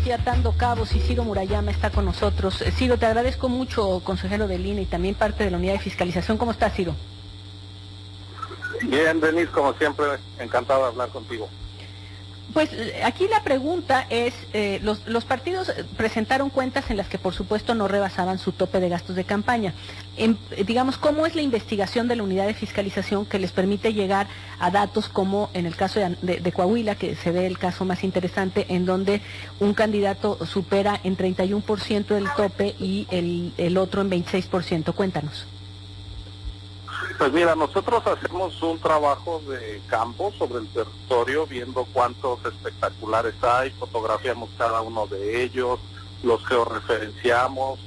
aquí atando cabos y Ciro Murayama está con nosotros. Ciro, te agradezco mucho, consejero del INE y también parte de la unidad de fiscalización. ¿Cómo estás, Ciro? Bien, Denise, como siempre, encantado de hablar contigo. Pues aquí la pregunta es, los partidos presentaron cuentas en las que por supuesto no rebasaban su tope de gastos de campaña. Digamos, ¿cómo es la investigación de la unidad de fiscalización que les permite llegar a datos como en el caso de Coahuila, que se ve el caso más interesante, en donde un candidato supera en 31% el tope y el otro en 26%? Cuéntanos. Pues mira, nosotros hacemos un trabajo de campo sobre el territorio, viendo cuántos espectaculares hay, fotografiamos cada uno de ellos, los georreferenciamos,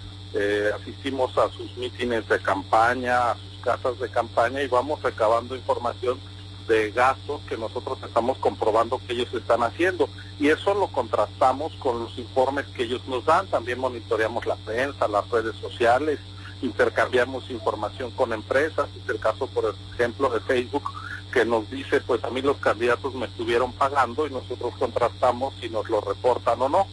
asistimos a sus mítines de campaña, a sus casas de campaña y vamos recabando información de gastos que nosotros estamos comprobando que ellos están haciendo. Y eso lo contrastamos con los informes que ellos nos dan, también monitoreamos la prensa, las redes sociales, intercambiamos información con empresas. Es el caso, por ejemplo, de Facebook, que nos dice, pues a mí los candidatos me estuvieron pagando y nosotros contrastamos si nos lo reportan o no.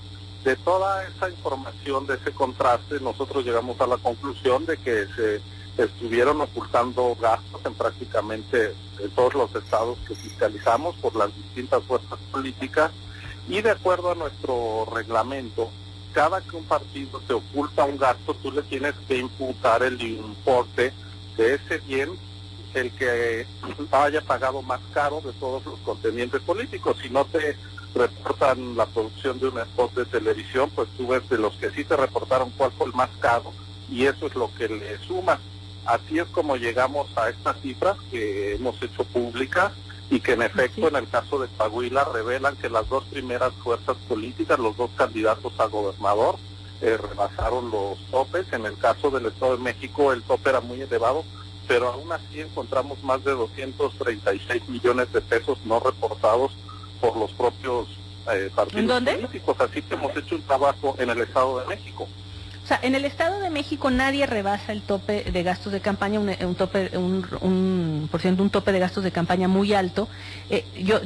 De toda esa información, de ese contraste, nosotros llegamos a la conclusión de que se estuvieron ocultando gastos en prácticamente todos los estados que fiscalizamos por las distintas fuerzas políticas, y de acuerdo a nuestro reglamento, cada que un partido te oculta un gasto, tú le tienes que imputar el importe de ese bien, el que haya pagado más caro de todos los contendientes políticos. Si no te reportan la producción de un spot de televisión, pues tú ves de los que sí te reportaron cuál fue el más caro, y eso es lo que le sumas. Así es como llegamos a estas cifras que hemos hecho públicas, y que en efecto en el caso de Coahuila revelan que las dos primeras fuerzas políticas, los dos candidatos a gobernador, rebasaron los topes. En el caso del Estado de México el tope era muy elevado, pero aún así encontramos más de 236 millones de pesos no reportados por los propios partidos políticos. Así que hemos hecho un trabajo en el Estado de México. O sea, en el Estado de México nadie rebasa el tope de gastos de campaña, un tope de gastos de campaña muy alto. Yo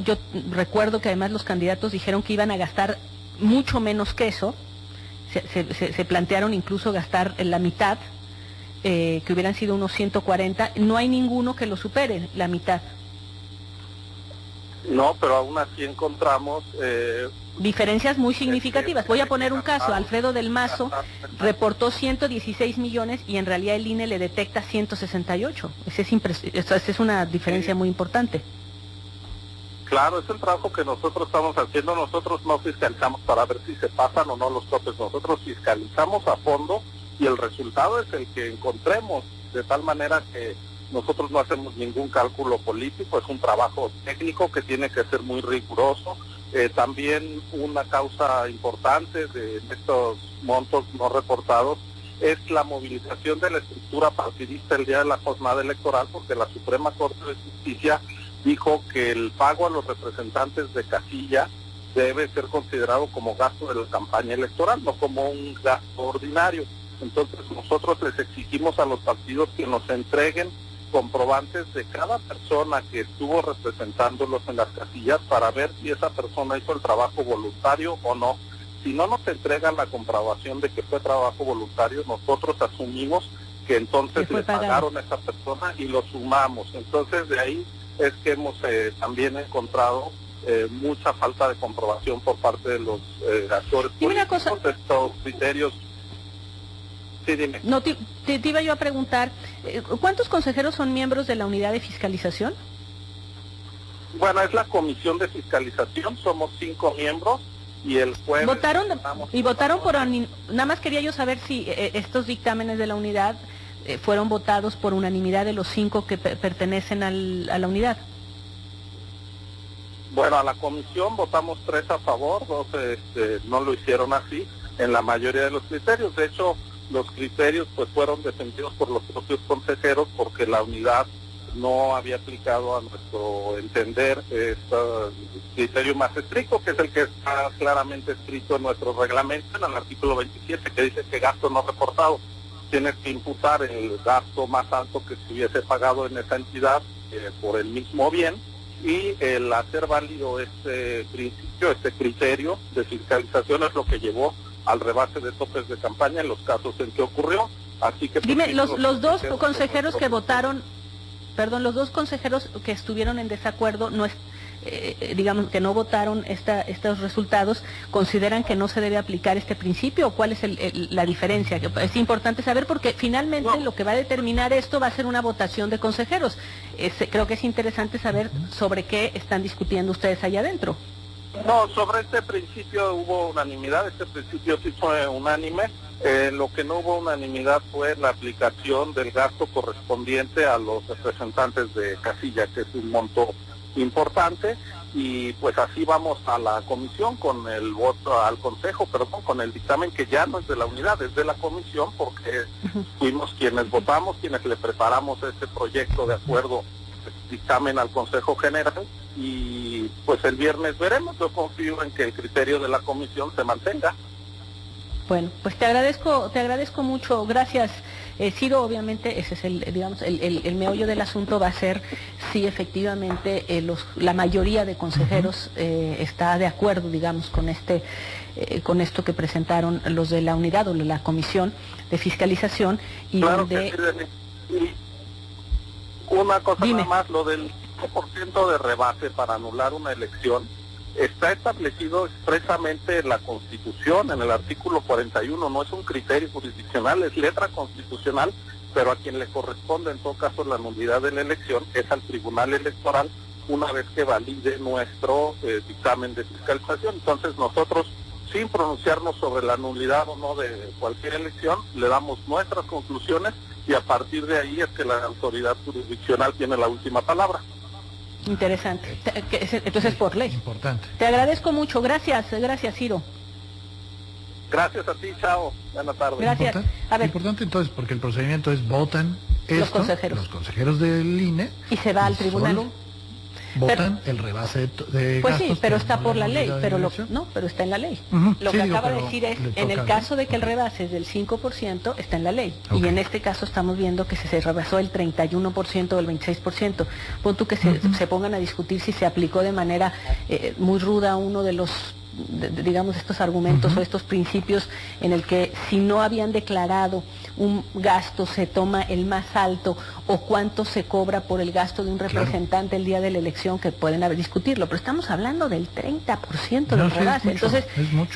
recuerdo que además los candidatos dijeron que iban a gastar mucho menos que eso. Se plantearon incluso gastar la mitad, que hubieran sido unos 140. No hay ninguno que lo supere, la mitad. No, pero aún así encontramos diferencias muy significativas. Voy a poner un caso. Alfredo del Mazo reportó 116 millones y en realidad el INE le detecta 168. Esa es una diferencia muy importante. Claro, es el trabajo que nosotros estamos haciendo. Nosotros no fiscalizamos para ver si se pasan o no los topes. Nosotros fiscalizamos a fondo y el resultado es el que encontremos, de tal manera que nosotros no hacemos ningún cálculo político, es un trabajo técnico que tiene que ser muy riguroso. También una causa importante de estos montos no reportados es la movilización de la estructura partidista el día de la jornada electoral, porque la Suprema Corte de Justicia dijo que el pago a los representantes de casilla debe ser considerado como gasto de la campaña electoral, no como un gasto ordinario. Entonces nosotros les exigimos a los partidos que nos entreguen comprobantes de cada persona que estuvo representándolos en las casillas para ver si esa persona hizo el trabajo voluntario o no. Si no nos entregan la comprobación de que fue trabajo voluntario, nosotros asumimos que entonces le pagaron a esa persona y lo sumamos. Entonces de ahí es que hemos también encontrado mucha falta de comprobación por parte de los actores políticos. Estos criterios. Sí, dime. No, te iba yo a preguntar, ¿cuántos consejeros son miembros de la unidad de fiscalización? Bueno, es la comisión de fiscalización, somos 5 miembros y el jueves... votaron por... Nada más quería yo saber si estos dictámenes de la unidad fueron votados por unanimidad de los 5 que pertenecen a la unidad. Bueno, a la comisión votamos 3 a favor, 2 no lo hicieron así en la mayoría de los criterios. De hecho, los criterios pues fueron defendidos por los propios consejeros porque la unidad no había aplicado a nuestro entender este criterio más estricto, que es el que está claramente escrito en nuestro reglamento, en el artículo 27, que dice que gasto no reportado. Tienes que imputar el gasto más alto que se hubiese pagado en esa entidad por el mismo bien, y el hacer válido este principio, este criterio de fiscalización es lo que llevó al rebase de topes de campaña en los casos en que ocurrió. Así que dime, los dos consejeros que votaron, perdón, los dos consejeros que estuvieron en desacuerdo, no es, digamos que no votaron estos resultados, ¿consideran que no se debe aplicar este principio? ¿Cuál es la diferencia? Que es importante saber porque finalmente lo que va a determinar esto va a ser una votación de consejeros. Creo que es interesante saber sobre qué están discutiendo ustedes allá adentro. No, sobre este principio hubo unanimidad, este principio sí fue unánime. Lo que no hubo unanimidad fue la aplicación del gasto correspondiente a los representantes de casilla, que es un monto importante, y pues así vamos a la comisión con el voto, al consejo, perdón, con el dictamen que ya no es de la unidad, es de la comisión, porque fuimos quienes votamos, quienes le preparamos este proyecto de acuerdo, dictamen al Consejo General, y pues el viernes veremos. Yo confío en que el criterio de la comisión se mantenga. Bueno, pues te agradezco mucho, gracias, Ciro. Obviamente ese es el meollo del asunto va a ser si efectivamente la mayoría de consejeros está de acuerdo, digamos, con esto que presentaron los de la unidad o la comisión de fiscalización y claro donde... Una cosa Dime. nada más, lo del 5% de rebase para anular una elección está establecido expresamente en la Constitución, en el artículo 41, no es un criterio jurisdiccional, es letra constitucional, pero a quien le corresponde en todo caso la nulidad de la elección es al Tribunal Electoral una vez que valide nuestro dictamen de fiscalización. Entonces nosotros, sin pronunciarnos sobre la nulidad o no de cualquier elección, le damos nuestras conclusiones y a partir de ahí es que la autoridad jurisdiccional tiene la última palabra. Interesante. Entonces por ley. Importante. Te agradezco mucho. Gracias, Ciro. Gracias a ti, chao. Buenas tardes. Gracias. A ver. Importante entonces, porque el procedimiento es votan esto, los consejeros del INE. Y se va al tribunal. Solo votan el rebase de pues gastos, sí, pero está por la ley, pero no, pero está en la ley. Lo sí, que acaba de decir es, en el caso de que el rebase es del 5%, está en la ley. Okay. Y en este caso estamos viendo que se rebasó el 31% o el 26%. Pon tú que se pongan a discutir si se aplicó de manera muy ruda uno de los digamos estos argumentos o estos principios en el que si no habían declarado un gasto se toma el más alto o cuánto se cobra por el gasto de un representante el día de la elección, que pueden discutirlo, pero estamos hablando del 30% del rebase. Entonces,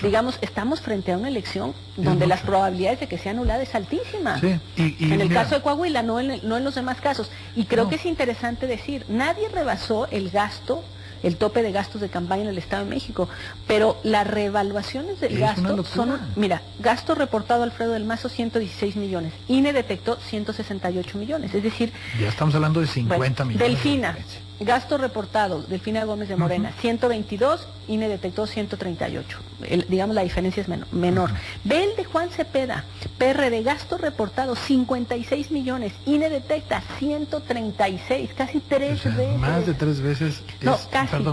digamos, estamos frente a una elección donde las probabilidades de que sea anulada es altísima. Sí. Y en el caso de Coahuila, no en los demás casos. Y creo que es interesante decir, nadie rebasó el gasto, el tope de gastos de campaña en el Estado de México, pero las reevaluaciones del gasto son, mira, gasto reportado Alfredo del Mazo 116 millones, INE detectó 168 millones, es decir... Ya estamos hablando de 50 millones. Delfina, gasto reportado, Delfina Gómez de Morena, 122, INE detectó 138, digamos la diferencia es menor. Ve el de Juan Cepeda, PRD, gasto reportado 56 millones, INE detecta 136, casi tres veces. Más de 3 veces,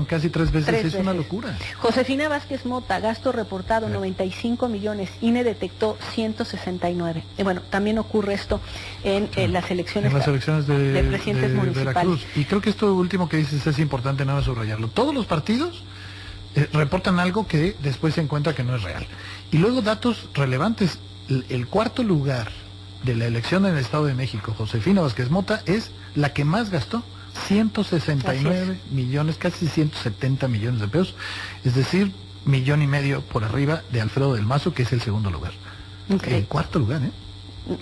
casi 3 veces es una locura. Josefina Vázquez Mota, gasto reportado 95 millones, INE detectó 169. Y bueno, también ocurre esto en las elecciones, de presidentes municipales. Veracruz. Y creo que esto último que dices es importante nada más subrayarlo. Todos los partidos reportan algo que después se encuentra que no es real. Y luego datos relevantes. El cuarto lugar de la elección en el Estado de México, Josefina Vázquez Mota, es la que más gastó, 169 millones, casi 170 millones de pesos, es decir, 1,5 millones por arriba de Alfredo del Mazo, que es el segundo lugar. El cuarto lugar,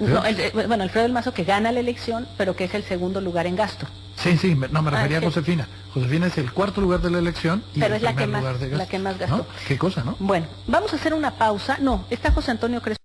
No, Alfredo del Mazo que gana la elección, pero que es el segundo lugar en gasto. Sí, me refería a Josefina. Josefina es el cuarto lugar de la elección y pero el es primer lugar de gasto. la que más gastó. ¿No? Qué cosa, ¿no? Bueno, vamos a hacer una pausa. No, está José Antonio Crespo.